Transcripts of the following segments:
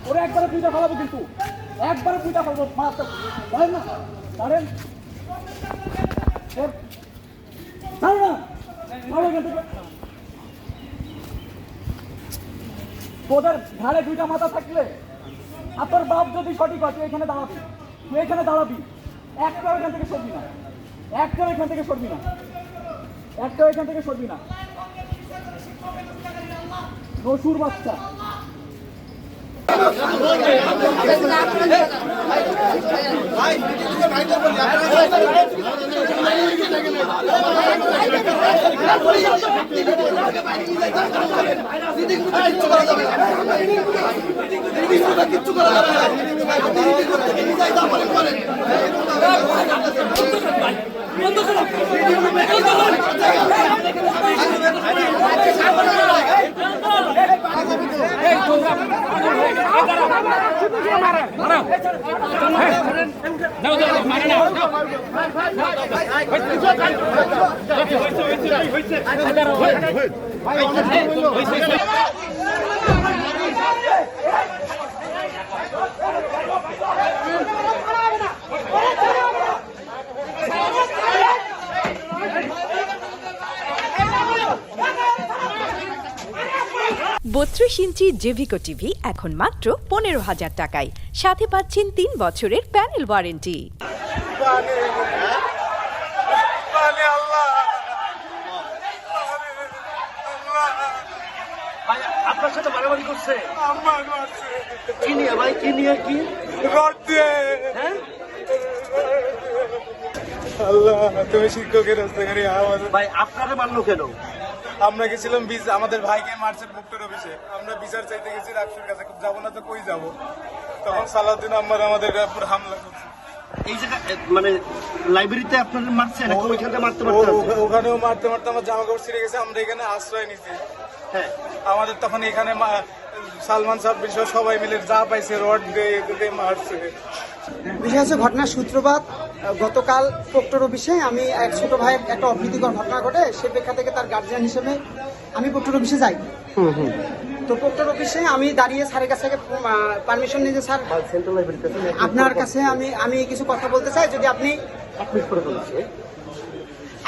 ওরে একবারে পুজো ফলাবো, কিন্তু একবারে পুজো ফলাবো। মারতে পারেন না, পারেন তোদের ঘাড়ে দুইটা মাথা থাকলে আর তোর বাপ যদি সঠিক হয় তুই এখানে দাঁড়াবি, তুই এখানে দাঁড়াবি, একটাও এখান থেকে সরবি না, একটাও এখান থেকে সরবি না, একটাও এখান থেকে সরবি না। রসুর বাচ্চা কিচ্ছু করা যাবে বত্রিশ ইঞ্চি জেভিকো টিভি এখন মাত্র 15,000 টাকায়, সাথে পাচ্ছেন 3 বছরের প্যানেল ওয়ারেন্টি। আপনার সাথে মারামারি করছে? কি নিয়ে ভাই, কি নিয়ে? কি আল্লাহ, তুমি শিক্ষকের রাস্তাঘাটে ভাই আপনারা মারলো কেন? আমরা গেছিলাম আমাদের ভাইকে মারছে ভুক্তর অফিসে, আমরা বিচার চাইতে গেছি রাষ্ট্রের কাছে, যাবো না তো কই যাবো। তখন সালাউদ্দিন আম্মার আমাদের উপর হামলা করছে। এই জায়গা মানে লাইব্রেরিতে আপনারা মারছেন, ওইখানে মারতে মারতে ওখানেও মারতে মারতে আমার জামা কাপড় ছিঁড়ে গেছে, আমরা এখানে আশ্রয় নিছি। হ্যাঁ, আমাদের তখন এখানে সালমান সাব্বির সবাই মিলে যা পাইছে রড দিয়ে মারছে। বিষয় হচ্ছে ঘটনার সূত্রপাত গতকাল প্রক্টর অফিসে আমি এক ছোট ভাইয়ের একটা অপ্রীতিকর ঘটনা ঘটে, সে প্রেক্ষা থেকে তার গার্জিয়ান হিসেবে আমি প্রক্টর অফিসে যাই। তো প্রক্টর অফিসে আমি দাঁড়িয়ে স্যারের কাছে পারমিশন নিয়ে, স্যার আপনার কাছে আমি কিছু কথা বলতে চাই, যদি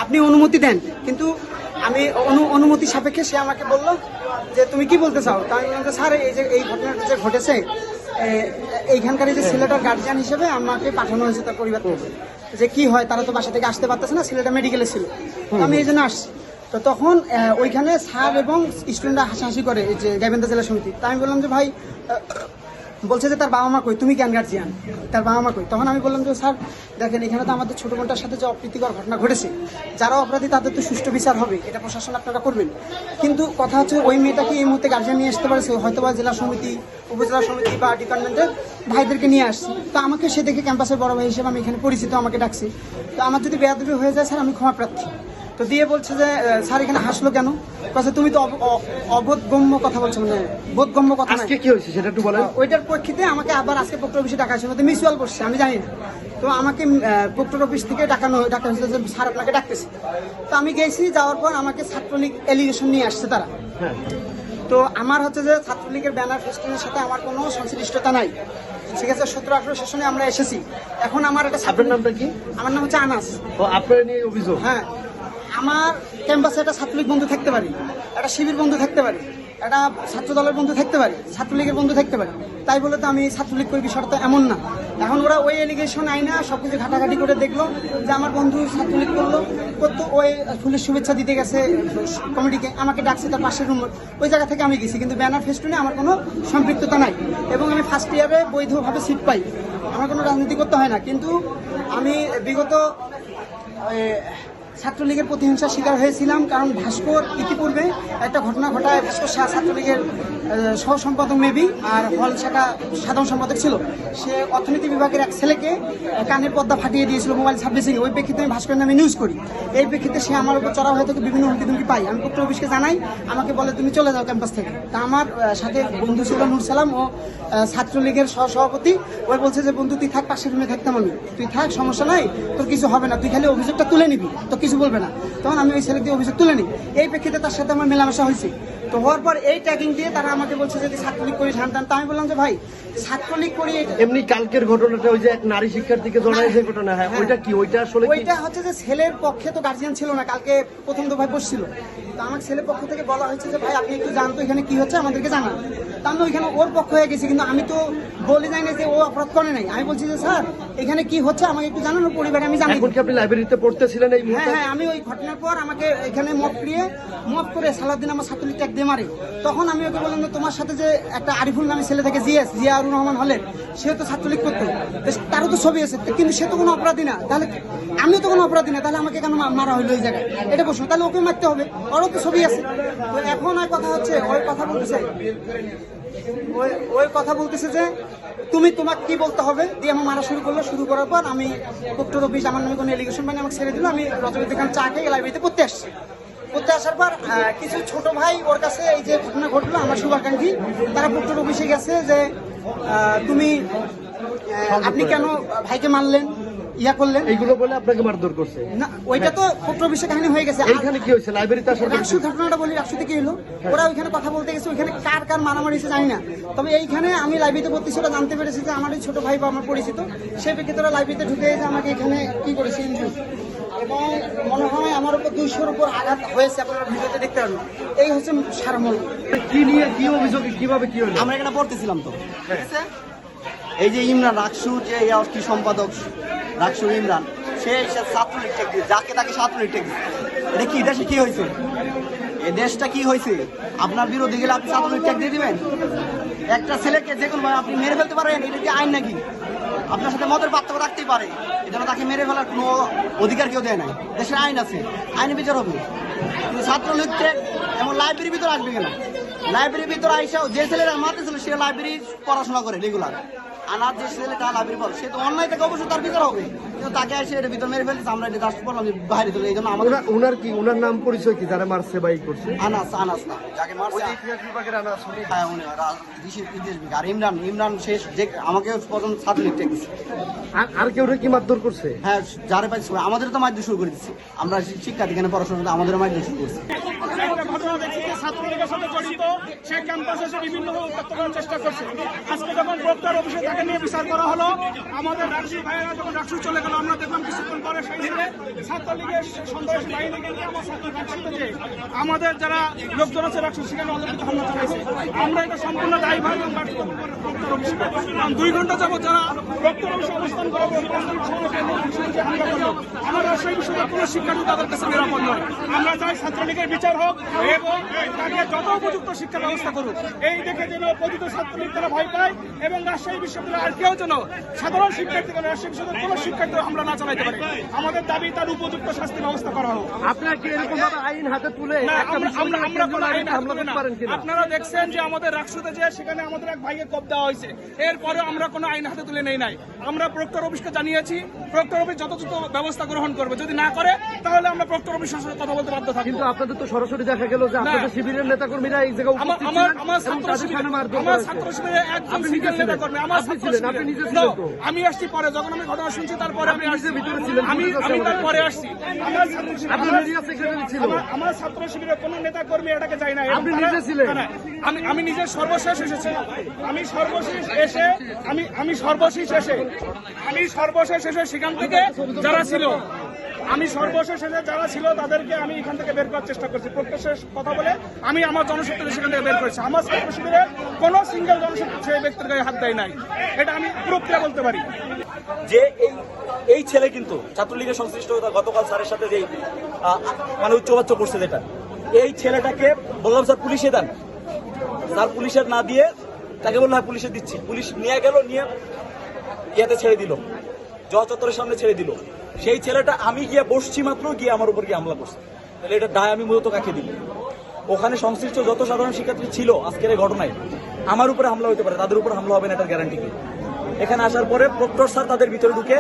আপনি অনুমতি দেন। কিন্তু আমি অনুমতি সাপেক্ষে সে আমাকে বললো যে তুমি কি বলতে চাও। তাই আমি বললাম স্যার এই ঘটনাটা যে ঘটেছে, এইখানকার যে ছেলেটার গার্জিয়ান হিসেবে আমাকে পাঠানো হয়েছে তার পরিবার থেকে, যে কি হয় তারা তো বাসা থেকে আসতে পারতেছে না, ছেলেটা মেডিকেলে ছিল, আমি এই জন্য আসছি। তো তখন ওইখানে স্যার এবং স্টুডেন্টরা হাসাহাসি করে, এই যে গাইবান্ধা জেলা সমিতি। তাই আমি বললাম যে ভাই, বলছে যে তার বাবা মা কই, তুমি কেন গার্জিয়ান, তার বাবা মা কই। তখন আমি বললাম যে স্যার দেখেন, এখানে তো আমাদের ছোট বোনটার সাথে যে অপ্রীতিকর ঘটনা ঘটেছে, যারা অপরাধী তাদের তো সুষ্ঠু বিচার হবে, এটা প্রশাসন আপনারা করবেন। কিন্তু কথা হচ্ছে ওই মেয়েটাকে এই মুহূর্তে গার্জিয়ান নিয়ে আসতে পারছে, হয়তো বা জেলা সমিতি, উপজেলা সমিতি বা ডিপার্টমেন্টের ভাইদেরকে নিয়ে আসছি। তো আমাকে সে দেখে ক্যাম্পাসের বড় ভাই হিসেবে আমি এখানে পরিচিত, আমাকে ডাকছি। তো আমার যদি বেয়াদবি হয়ে যায় স্যার, আমি ক্ষমা প্রার্থী। তো দিয়ে বলছে যে স্যার এখানে হাসলো কেন, কাছে তুমি তো অবোধগম্য কথা বলছো, মানে বোধগম্য কথা। আজকে কি হয়েছে সেটা একটু বলেন। ওইটার প্রেক্ষিতে আমাকে আবার আজকে প্রক্টর অফিসে ডাকা হয়েছিল, মিউচুয়াল করছে আমি জানি না। তো আমাকে প্রক্টর অফিস থেকে ডাকা হয়েছিল যে স্যার আপনাকে ডাকতেছে। তো আমি গেছি, যাওয়ার পর আমাকে ছাত্রলীগ এলিগেশন নিয়ে আসছে তারা। তো আমার হচ্ছে যে ছাত্রলীগের ব্যানার ফেস্টিনের সাথে আমার কোনো সংশ্লিষ্টতা নাই, ঠিক আছে। 17-18 সেশনে আমরা এসেছি। এখন আমার একটা আপনার নামটা কি? আমার নাম হচ্ছে আনাস। আপনার নিয়ে অভিযোগ? হ্যাঁ, আমার ক্যাম্পাসে একটা ছাত্রলীগ বন্ধু থাকতে পারে, একটা শিবির বন্ধু থাকতে পারে, একটা ছাত্র দলের বন্ধু থাকতে পারে, ছাত্রলীগের বন্ধু থাকতে পারে। তাই বলে তো আমি ছাত্রলীগ করি বিষয়টা তো এমন না। এখন ওরা ওই এলিগেশন আইনা সবকিছু ঘাটাঘাটি করে দেখলো যে আমার বন্ধু ছাত্রলীগ করতো, ওই ফুলের শুভেচ্ছা দিতে গেছে কমিটিকে, আমাকে ডাকছে তার পাশের রুম, ওই জায়গা থেকে আমি গেছি। কিন্তু ব্যানার ফেস্টুনে আমার কোনো সম্পৃক্ততা নাই, এবং আমি ফার্স্ট ইয়ারে বৈধভাবে সিট পাই, আমার কোনো রাজনীতি করতে হয় না। কিন্তু আমি বিগত ছাত্রলীগের প্রতিহিংসার শিকার হয়েছিলাম, কারণ ভাস্কর ইতিপূর্বে একটা ঘটনা ঘটায়। ভাস্কর ছাত্রলীগের সহ সম্পাদক মেবি, আর হল শাখা সাধারণ সম্পাদক ছিল। সে অর্থনীতি বিভাগের এক ছেলেকে কানের পর্দা ফাটিয়ে দিয়েছিল মোবাইল সার্ভিসিং। ওই প্রেক্ষিতে আমি ভাস্কর নামে নিউজ করি। এই প্রেক্ষিতে সে আমার উপর চড়া হয়ে থেকে বিভিন্ন হুমকি ধুমকি পাই। আমি প্রক্টর অফিসকে জানাই, আমাকে বলে তুমি চলে যাও ক্যাম্পাস থেকে। তা আমার সাথে বন্ধু ছিল নূর সালাম ও ছাত্রলীগের সহসভাপতি। ওই বলছে যে বন্ধু তুই থাক, পাশের রুমে থাকতাম আমি, তুই থাক, সমস্যা নাই, তোর কিছু হবে না, তুই খালি অভিযোগটা তুলে নিবি, তো কিছু বলবে না। তখন আমি ওই ছেলে দিয়ে অভিযোগ তুলে নিই। এই প্রেক্ষিতে তার সাথে আমার মেলামেশা হয়েছে। তো হওয়ার পর এই ট্যাগিং দিয়ে তারা আমাকে বলছে যদি ছাত্রলীগ করি ঠান তা আমি বললাম যে ভাই ছাত্রলীগ করি এমনি কালকের ঘটনাটা ওই যে এক নারী শিক্ষার্থীকে জড়ায় যে ঘটনা, হ্যাঁ ওইটা কি, ওইটা আসলে কি? ওইটা হচ্ছে যে ছেলের পক্ষে তো গার্জিয়ান ছিল না, কালকে প্রথম দফায় বসছিল। তো আমার ছেলের পক্ষ থেকে বলা হয়েছে যে ভাই আপনি একটু জানতো এখানে কি হচ্ছে আমাদেরকে জানান। তা আমি ওইখানে ওর পক্ষ হয়ে গেছি, কিন্তু আমি তো বলে যাই না যে ও অপরাধ করে নাই। আমি বলছি যে স্যার এখানে কি হচ্ছে আমাকে একটু জানানো, পরিবারে আমি জানি। এখন কি আপনি লাইব্রেরিতে পড়তেছিলেন এই হ্যাঁ মুহূর্তে? হ্যাঁ, আমি ওই ঘটনার পর আমাকে এখানে মপ করে সালাউদ্দিন আমার ছাত্রলীগ ট্যাগ দিয়ে মারে। তখন আমি ওকে বললাম যে তোমার সাথে যে একটা আরিফুল নামে ছেলে থেকে জিয়াউর রহমান হলেন, সে তো ছাত্রলীগ করতো, তারও তো ছবি আছে, কিন্তু সে তো কোনো অপরাধী না, তাহলে আমিও তো কোনো অপরাধী না, তাহলে আমাকে কেন মারা হইলো এই জায়গায়? এটা প্রশ্ন। তাহলে ওকে মারতে হবে, ওরও তো ছবি আছে। তো এখন আর কথা হচ্ছে ওই কথা বলতেছে যে তোমাকে কি বলতে হবে দিয়ে আমার মারা শুরু করলো। শুরু করার পর আমি প্রক্টর অফিস আমার নামে কোনো এলিগেশন মানে আমাকে ছেড়ে দিল। আমি রজনীতে চা খেয়ে লাইব্রেরিতে পড়তে আসছি। পড়তে আসার পর কিছু ছোট ভাই ওর কাছে এই যে ঘটনা ঘটলো আমার শুভাকাঙ্ক্ষী, তারা প্রক্টর অফিসে গেছে যে আপনি কেন ভাইকে মারলেন, ইয়া করলেন, এইগুলো বলে আপনাকে মারধর করছে? না ওইটা তো প্রক্টর অফিসে কাহিনী হয়ে গেছে। এইখানে কি হয়েছে? লাইব্রেরিতে আসার পর রাকসু ঘটনাটা বলি, রাকসুতে কি হলো, ওরা ওইখানে কথা বলতে গেছে, ওইখানে কার মারামারি হয়েছে জানি না। তবে এইখানে আমি লাইব্রেরিতে ভর্তি ছিল, জানতে পেরেছি যে আমার এই ছোট ভাই বা আমার পরিচিত, সেই প্রেক্ষিতে ওরা লাইব্রেরিতে ঢুকে যে আমাকে এখানে কি করেছে এবং মনে হয় আমার উপর 200-র উপর আঘাত হয়েছে, আপনারা ভিডিওতে দেখতে পারেন। এই হচ্ছে সারমল। কি নিয়ে কি অভিযোগ, কিভাবে কি হলো? আমরা এখানে পড়তেছিলাম তো, ঠিক আছে? এই যে ইমরান রাকসু যে কি সম্পাদক রাকসু ইমরান, সে ছাত্রলীগ টেক দিয়ে যাকে তাকে ছাত্রলীগ টেক দিচ্ছে। এটা কি দেশে কি হয়েছে? এই দেশটা কি হয়েছে? আপনার বিরোধী গেলে আপনি ছাত্রলীগ টেক দিয়ে দিবেন? একটা ছেলেকে যে কোনো ভাবে আপনি মেরে ফেলতে পারেন, এটা কি আইন নাকি? আপনার সাথে মতের পার্থক্য রাখতেই পারে, এজন্য তাকে মেরে ফেলার কোনো অধিকার কেউ দেয় নাই। দেশের আইন আছে, আইনের বিচার হবে। কিন্তু ছাত্রলীগ টেক এমন লাইব্রেরির ভিতরে আসবে কেন? লাইব্রেরির ভিতরে আইসাও যে ছেলেরা মারতেছিল সে লাইব্রেরি পড়াশোনা করে রেগুলার, আনার যে ছেলেটা লাইব্রেরি পড়ে সে তো অন্যায় থেকে অবশ্যই তার বিচার হবে। কিন্তু তাকে এসে এর ভিতরে মেরে ফেলতেছে, আমরা এটা জাস্ট বললাম যে বাইরে তুলে। এই জন্য আমাদের ওনার কি, ওনার নাম পরিচয় কি যারা মারছে বা ই করছে? আনাস না যাকে মারছে, ইতিহাস বিভাগের আনাস। হ্যাঁ উনি ইতিহাস বিভাগ। আর ইমরান শেষ যে আমাকে প্রথম ছাত্রলীগ টেক দিচ্ছে। আর কেউ কি মারধর করছে? হ্যাঁ যারে পাইছে আমাদের তো মারধর শুরু করে দিচ্ছে। আমরা শিক্ষার্থী এখানে পড়াশোনা করতে আমাদের মারধর শুরু করছে। ঘটনা দেখছি যে ছাত্রলীগের সাথে জড়িত, সে ক্যাম্পাসে এসে বিভিন্নভাবে উত্তপ্ত করার চেষ্টা করছে। আজকে যখন প্রক্টর অফিসে তাকে নিয়ে বিচার করা হলো, আমাদের রাকসু ভাইয়েরা যখন রাকসু চলে গেল, আমরা দেখলাম কিছুক্ষণ পরে সেইখানে ছাত্রলীগের সন্ত্রাসী বাহিনীকে নিয়ে আমার ছাত্রলীগের আমাদের যারা লোকজন আছে রাকসু সেখানে অলরেডি হামলা চালাইছে। আমরা এটা সম্পূর্ণ দায়ভার এবং ব্যর্থতা প্রক্টর অফিসে। কারণ 2 ঘন্টা যাবত যারা প্রক্টর অফিসে অবস্থান করে হামলা করলো, আমার রাজশাহী বিশ্ববিদ্যালয়ের কোনো শিক্ষার্থী তাদের কাছে নিরাপদ নয়। আমরা চাই ছাত্রলীগের বিচার হোক এবং তাকে যত উপযুক্ত শিক্ষা ব্যবস্থা করুক। এই দেখে যেন পতিত ছাত্রলীগ তারা ভয় পায় এবং রাজশাহী বিশ্ববিদ্যালয় আর কেউ যেন সাধারণ শিক্ষার্থী রাজশাহী বিশ্ববিদ্যালয়ের কোনো শিক্ষার্থী হামলা না চালাইতে পারে। আমাদের দাবি তার উপযুক্ত শাস্তি ব্যবস্থা করা হোক। আপনারা কি এরকম ভাবে আইন হাতে তুলে আপনারা দেখছেন যে আমাদের রাকসুতে যে সেখানে আমাদের এক ভাইকে কোপ দেওয়া হয়েছে, এরপরে আমরা কোনো আইন হাতে তুলে নেই নাই। আমরা প্রক্টর অফিসকে জানিয়েছি, প্রক্টর অফিস যথাযথ ব্যবস্থা গ্রহণ করবে। যদি না করে তাহলে আমরা প্রক্টর অফিসের সাথে কথা বলতে বাধ্য থাকবো। কিন্তু আপনাদের তো সরাসরি দেখা গেল যে আপনাদের শিবিরের নেতাকর্মীরা এই জায়গায় উপস্থিত ছিলেন আমার এবং তাদের সামনে মারধর করা আমার হয়েছে। ছাত্র শিবিরের একজন সিঙ্গেল নেতা কর্মী, আমার আপনি ছাত্র ছিলেন, শিবিরের। আপনি নিজে ছিলেন তো? আমি আসছি পরে, যখন আমি ঘটনা শুনছি তারপরে আমি আসছি, ভিতরে ছিলেন, আমি তারপরে আসছি। আমার ছাত্র শিবির, আপনি মিডিয়া সেক্রেটারি ছিল? আমার ছাত্র শিবিরের কোনো নেতা কর্মী এটাকে যায় না। আপনি নিজে ছিলেন? আমি নিজে সর্বশেষ এসেছি। আমি সর্বশেষ এসে সেখান থেকে যারা ছিল তাদেরকে আমি এখান থেকে বের করার চেষ্টা করছি। প্রত্যেক কথা বলে আমি আমার জনশক্তি সেখান থেকে বের করেছি। আমার ছাত্র শিবিরে কোনো সিঙ্গেল জনশক্তি সেই ব্যক্তির গায়ে হাত দেয় নাই, এটা আমি প্রক্রিয়া বলতে পারি। যে এই ছেলে কিন্তু ছাত্রলীগের সংশ্লিষ্টতা গতকাল স্যারের সাথে যে মানে উচ্চবাচ্য করছে, যেটা এই ছেলেটাকে বললাম স্যার পুলিশে দেন, স্যার পুলিশের না দিয়ে তাকে বললো হ্যাঁ পুলিশে দিচ্ছি। পুলিশ নিয়ে গেল, নিয়ে ইয়াতে ছেড়ে দিল, জজ চত্বরের সামনে ছেড়ে দিল। সেই ছেলেটা আমি গিয়ে বসছি মাত্র, গিয়ে আমার উপর গিয়ে হামলা করছে। তাহলে এটা দায় আমি মূলত কাকে দিই? ওখানে সংশ্লিষ্ট যত সাধারণ শিক্ষার্থী ছিল আজকের এই ঘটনায়, আমার উপরে হামলা হতে পারে, তাদের উপর হামলা হবে না এটার গ্যারান্টি কি? এখানে আসার পরে প্রক্টর স্যার তাদের ভিতরে ঢুকে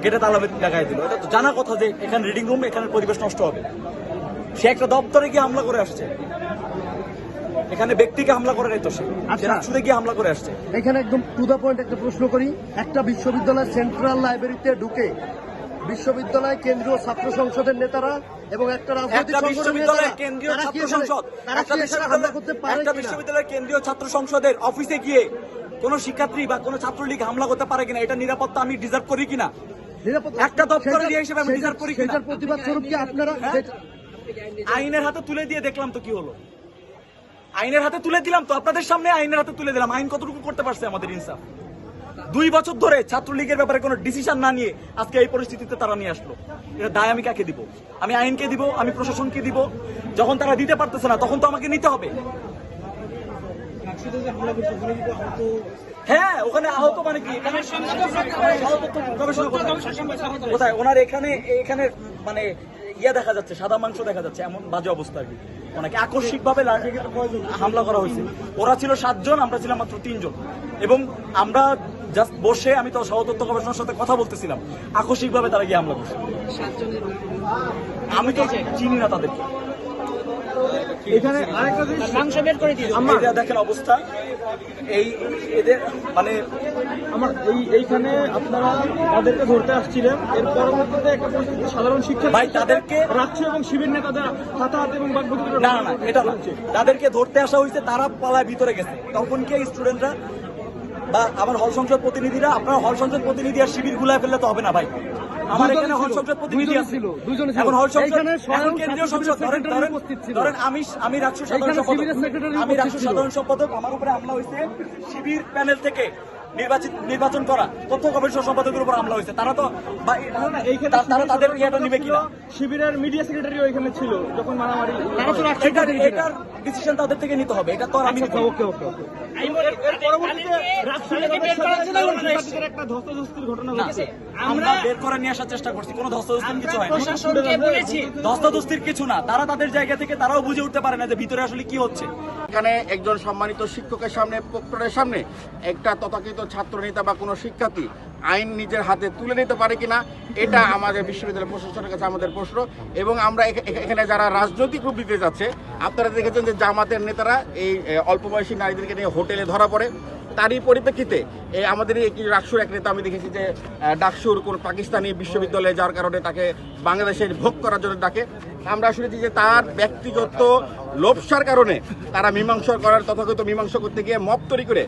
গেটে তালা লাগাই দিল। এটা তো জানা কথা যে এখানে রিডিং রুম, এখানে পরিবেশ নষ্ট হবে। সে একটা দপ্তরে গিয়ে হামলা করে আসছে, এখানে ব্যক্তিকে হামলা করে নাই তো, সে রাকসুতে গিয়ে হামলা করে আসছে। এখানে একদম টু দা পয়েন্ট একটা প্রশ্ন করি, একটা বিশ্ববিদ্যালয়ের সেন্ট্রাল লাইব্রেরিতে ঢুকে বিশ্ববিদ্যালয় কেন্দ্রীয় ছাত্র সংসদের নেতারা এবং একটা রাজনৈতিক একটা সংগঠনের বিশ্ববিদ্যালয়ের নেতারা, কেন্দ্রীয় তারা কি ছাত্র এখানে- সংসদ তারা কি এখানে হামলা করতে পারে একটা কিনা? বিশ্ববিদ্যালয়ের কেন্দ্রীয় ছাত্র সংসদের অফিসে গিয়ে কোন শিক্ষার্থী বা কোন ছাত্রলীগ হামলা করতে পারে কিনা, এটা নিরাপত্তা আমি ডিজার্ভ করি কিনা, নিরাপত্তা একটা দপ্তরের সেটার- ইয়ে হিসেবে আমি ডিজার্ভ করি কিনা? সেটার প্রতিবাদ স্বরূপ কি আপনারা আইনের হাতে তুলে দিয়ে দেখলাম তো কি হলো। আইনের হাতে তুলে দিলাম তো, আপনাদের সামনে আইনের হাতে তুলে দিলাম। আইন কতটুকু করতে পারছে আমাদের ইনসাফ? 2 বছর ধরে ছাত্রলীগের ব্যাপারে কোনো ডিসিশন না নিয়ে আজকে এই পরিস্থিতিতে তারা নিয়ে আসলো। এটা দায় আমি কাকে দিব? আমি আইনকে দিব? আমি প্রশাসনকে দিব? যখন তারা দিতে পারতেছে না তখন তো আমাকে নিতে হবে। হ্যাঁ, ওখানে আহত মানে কি? গবেষণা কোথায়? ওনার এখানে এখানে মানে ইয়া দেখা যাচ্ছে, সাদা মাংস দেখা যাচ্ছে, এমন বাজে অবস্থা আর কি। ওনাকে আকস্মিক ভাবে হামলা করা হয়েছে। ওরা ছিল 7 জন, আমরা ছিলাম মাত্র 3 জন, এবং আমরা জাস্ট বসে, আমি তো সহতত্ত্ব গবেষণার সাথে কথা বলতেছিলাম, আকস্মিক ভাবে তারা গিয়ে হামলা করছে। আমি তো চিনি না তাদেরকে। এখানে আরেকটা জিনিস মাংস বের করে দিয়ে এটা দেখেন অবস্থা, এই এদের মানে আমার এইখানে আপনারা তাদেরকে ধরতে আসছিলেন, এর পরবর্তীতে একটা পরিস্থিতি সাধারণ শিক্ষা ভাই তাদেরকে রাষ্ট্র এবং শিবির নেতাদের হাতাহাতি এবং বাগবিতণ্ডা না না এটা না, তাদেরকে ধরতে আসা হয়েছে, তারা পালায় ভিতরে গেছে। তখন কি স্টুডেন্টরা বা আমার হল সংসদ প্রতিনিধিরা, আপনার হল সংসদ প্রতিনিধি আর শিবির গুলায় ফেললে তো হবে না ভাই। আমার এখানে হল সংসদ প্রতিনিধি ছিল, এখন হল সংসদ, এখন কেন্দ্রীয় সংসদ ধরেন আমি রাষ্ট্র সাধারণ সম্পাদক, সাধারণ সম্পাদক, আমার উপরে হামলা হয়েছে শিবির প্যানেল থেকে নির্বাচন করা তথ্য কমিশন সম্পাদকের উপর হামলা হয়েছে। তারা তো তারা তাদের ইয়েটা নিবে কিনা? শিবিরের মিডিয়া সেক্রেটারি ওইখানে ছিল যখন মারামারি, এটার ডিসিশন তাদের থেকে নিতে হবে, এটা তো আর আমি নিতে ওকে ওকে ওকে এর পরবর্তীতে রাষ্ট্রের একটা ধস্তাধস্তির ঘটনা ঘটেছে। আমরা বের করে নিয়ে আসার চেষ্টা করছি, কোনো ধস্তাধস্তির কিছু হয় না, ধস্তাধস্তির কিছু না। তারা তাদের জায়গা থেকে তারাও বুঝে উঠতে পারে না যে ভিতরে আসলে কি হচ্ছে। এখানে একজন সম্মানিত শিক্ষকের সামনে, প্রক্টরের সামনে একটা তথাকথিত ছাত্রনেতা বা কোনো শিক্ষার্থী আইন নিজের হাতে তুলে নিতে পারে কিনা, এটা আমাদের বিশ্ববিদ্যালয় প্রশাসনের কাছে আমাদের প্রশ্ন। এবং আমরা এখানে যারা রাজনৈতিক রূপ দিতে যাচ্ছে, আপনারা দেখেছেন যে জামাতের নেতারা এই অল্প বয়সী নারীদেরকে নিয়ে হোটেলে ধরা পড়ে। তারই পরিপ্রেক্ষিতে আমাদের এই রাকসুর এক নেতা আমি দেখেছি যে ডাকসুর কোন পাকিস্তানি বিশ্ববিদ্যালয়ে যার কারণে তাকে বাংলাদেশের ভোগ করার জন্য ডাকে। আমরা শুনেছি যে তার ব্যক্তিগত লোভসার কারণে তারা মীমাংসা করার তথাকথিত মীমাংসা করতে গিয়ে মব তৈরি করে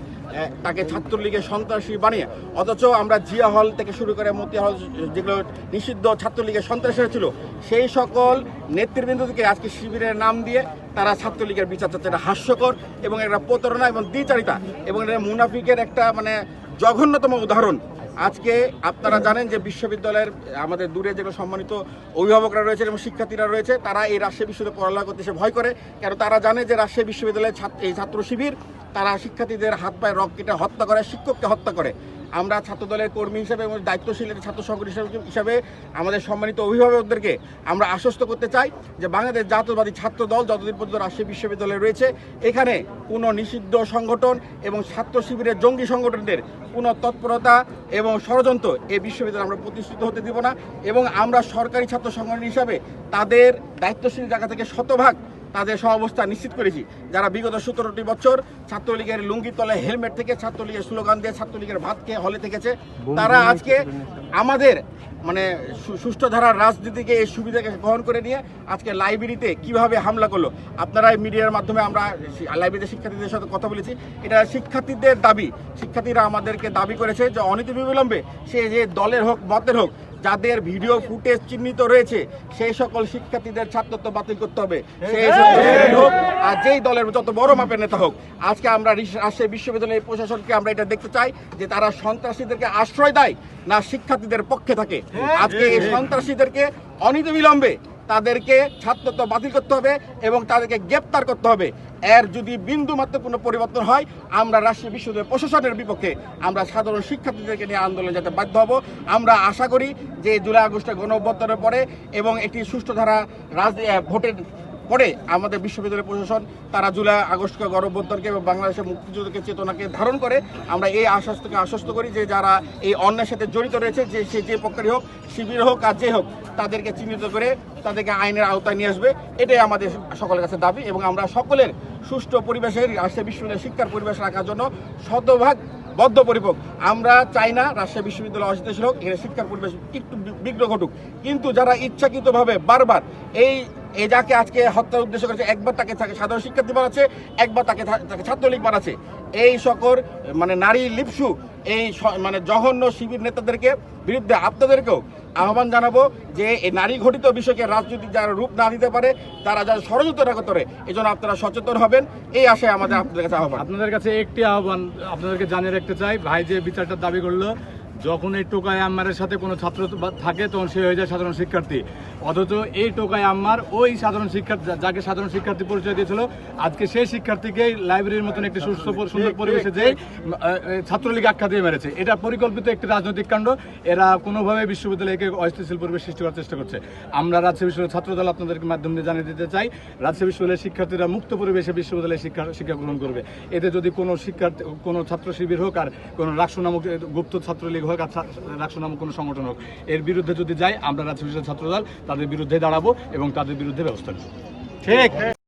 তাকে ছাত্রলীগের সন্ত্রাসী বানিয়ে, অথচ আমরা জিয়া হল থেকে শুরু করে মতিয়া হল যেগুলো নিষিদ্ধ ছাত্রলীগের সন্ত্রাসীরা ছিল, সেই সকল নেতৃবৃন্দকে আজকে শিবিরের নাম দিয়ে তারা ছাত্রলীগের বিচার চাচ্ছে। এটা হাস্যকর এবং একটা প্রতারণা এবং দ্বিচারিতা এবং এটা মুনাফিকের একটা মানে জঘন্যতম উদাহরণ। আজকে আপনারা জানেন যে বিশ্ববিদ্যালয়ের আমাদের দূরে যেগুলো সম্মানিত অভিভাবকরা রয়েছে এবং শিক্ষার্থীরা রয়েছে, তারা এই রাজশাহী বিশ্ববিদ্যালয়ে পড়ালেখা করতে এসে ভয় করে, কারণ তারা জানে যে রাজশাহী বিশ্ববিদ্যালয়ের এই ছাত্র শিবির তারা শিক্ষার্থীদের হাত পায়ে রক কেটে হত্যা করে, শিক্ষককে হত্যা করে। আমরা ছাত্রদলের কর্মী হিসেবে এবং দায়িত্বশীল ছাত্র সংগঠন হিসেবে আমাদের সম্মানিত অভিভাবকদেরকে আমরা আশ্বস্ত করতে চাই যে বাংলাদেশ জাতীয়তাবাদী ছাত্র দল যতদিন পর্যন্ত রাজশাহী বিশ্ববিদ্যালয়ে রয়েছে, এখানে কোনো নিষিদ্ধ সংগঠন এবং ছাত্র শিবিরের জঙ্গি সংগঠনদের কোনো তৎপরতা এবং ষড়যন্ত্র এই বিশ্ববিদ্যালয়ে আমরা প্রতিষ্ঠিত হতে দিব না। এবং আমরা সরকারি ছাত্র সংগঠন হিসাবে তাদের দায়িত্বশীল জায়গা থেকে শতভাগ তাদের সহাবস্থা নিশ্চিত করেছি। যারা বিগত 17টি বছর ছাত্রলীগের লুঙ্গির তলায় হেলমেট থেকে ছাত্রলীগের স্লোগান দিয়ে ছাত্রলীগের ভাত খেয়ে হলে থেকেছে, তারা আজকে আমাদের মানে সুষ্ঠু ধারার রাজনীতিকে এই সুবিধাকে গ্রহণ করে নিয়ে আজকে লাইব্রেরিতে কিভাবে হামলা করলো, আপনারা মিডিয়ার মাধ্যমে আমরা লাইব্রেরিতে শিক্ষার্থীদের সাথে কথা বলেছি। এটা শিক্ষার্থীদের দাবি, শিক্ষার্থীরা আমাদেরকে দাবি করেছে যে অনতিবিলম্বে সে যে দলের হোক মতের হোক, যাদের ভিডিও ফুটেজ চিহ্নিত রয়েছে সেই সকল শিক্ষার্থীদের ছাত্রত্ব বাতিল করতে হবে, সেই হোক আর যেই দলের যত বড় মাপের নেতা হোক। আজকে আমরা রাজশাহী বিশ্ববিদ্যালয়ের প্রশাসনকে আমরা এটা দেখতে চাই যে তারা সন্ত্রাসীদেরকে আশ্রয় দেয় না শিক্ষার্থীদের পক্ষে থাকে। আজকে এই সন্ত্রাসীদেরকে অনতিবিলম্বে তাদেরকে ছাত্রত্ব বাতিল করতে হবে এবং তাদেরকে গ্রেপ্তার করতে হবে। এর যদি বিন্দু মাত্র কোনো পরিবর্তন হয়, আমরা রাজশাহী বিশ্ববিদ্যালয় প্রশাসনের বিপক্ষে আমরা সাধারণ শিক্ষার্থীদেরকে নিয়ে আন্দোলনে যেতে বাধ্য হব। আমরা আশা করি যে জুলাই আগস্টে গণঅভ্যুত্থানের পরে এবং একটি সুষ্ঠু ধারা ভোটের পরে আমাদের বিশ্ববিদ্যালয় প্রশাসন তারা জুলাই আগস্টকে গণঅভ্যুত্থানকে এবং বাংলাদেশের মুক্তিযুদ্ধকে চেতনাকে ধারণ করে। আমরা এই আশ্বস্ত করি যে যারা এই অন্যায়ের সাথে জড়িত রয়েছে, যে সে যে পক্ষেরই হোক, শিবির হোক আর যে হোক, তাদেরকে চিহ্নিত করে তাদেরকে আইনের আওতায় নিয়ে আসবে। এটাই আমাদের সকলের কাছে দাবি এবং আমরা সকলের সুষ্ঠু পরিবেশের রাজশাহী বিশ্ববিদ্যালয়ের শিক্ষার পরিবেশ রাখার জন্য শতভাগ বদ্ধপরিপক। আমরা চাই না রাজশাহী বিশ্ববিদ্যালয় অস্থিতিশীল হোক, এর শিক্ষার পরিবেশ একটু বিঘ্ন ঘটুক, কিন্তু যারা ইচ্ছাকৃতভাবে বারবার এই যাকে আজকে হত্যার উদ্দেশ্য করেছে, একবার তাকে সাধারণ শিক্ষার্থী বানাচ্ছে, একবার তাকে ছাত্রলীগ বানাচ্ছে, এই সকল মানে নারী লিপসু এই মানে জঘন্য শিবির নেতাদেরকে বিরুদ্ধে আপনাদেরকেও আহ্বান জানাবো যে এই নারী ঘটিত বিষয়কে রাজনৈতিক যারা রূপ না দিতে পারে, তারা যারা ষড়যন্ত্র না করে, এই জন্য আপনারা সচেতন হবেন, এই আশায় আমাদের আপনাদের কাছে আহ্বান। আপনাদের কাছে একটি আহ্বান আপনাদেরকে জানিয়ে রাখতে চাই, ভাই যে বিচারটার দাবি করলো, যখন এই টোকাই আম্মারের সাথে কোনো ছাত্র থাকে তখন সে হয়ে যায় সাধারণ শিক্ষার্থী, অথচ এই টোকাই আম্মার ওই সাধারণ শিক্ষার্থী যাকে সাধারণ শিক্ষার্থী পরিচয় দিয়েছিল, আজকে সেই শিক্ষার্থীকে লাইব্রেরির মতন একটি সুস্থ সুন্দর পরিবেশে যে ছাত্রলীগ আখ্যা দিয়ে মেরেছে। এটা পরিকল্পিত একটি রাজনৈতিক কাণ্ড। এরা কোনোভাবে বিশ্ববিদ্যালয়কে অস্থিতিশীল পরিবেশ সৃষ্টি করার চেষ্টা করছে। আমরা রাজশাহী বিশ্ববিদ্যালয় ছাত্রদল আপনাদেরকে মাধ্যমে জানিয়ে দিতে চাই, রাজশাহী বিশ্ববিদ্যালয়ের শিক্ষার্থীরা মুক্ত পরিবেশে বিশ্ববিদ্যালয়ে শিক্ষা গ্রহণ করবে। এতে যদি কোনো শিক্ষার্থী, কোনো ছাত্র শিবির হোক আর কোনো রাকসু নামক গুপ্ত ছাত্রলীগ হোক আর রাকসু নামক কোনো সংগঠন হোক, এর বিরুদ্ধে যদি যাই, আমরা রাজশাহী বিশ্ববিদ্যালয় ছাত্রদল তাদের বিরুদ্ধে দাঁড়াবো এবং তাদের বিরুদ্ধে ব্যবস্থা নেব। ঠিক।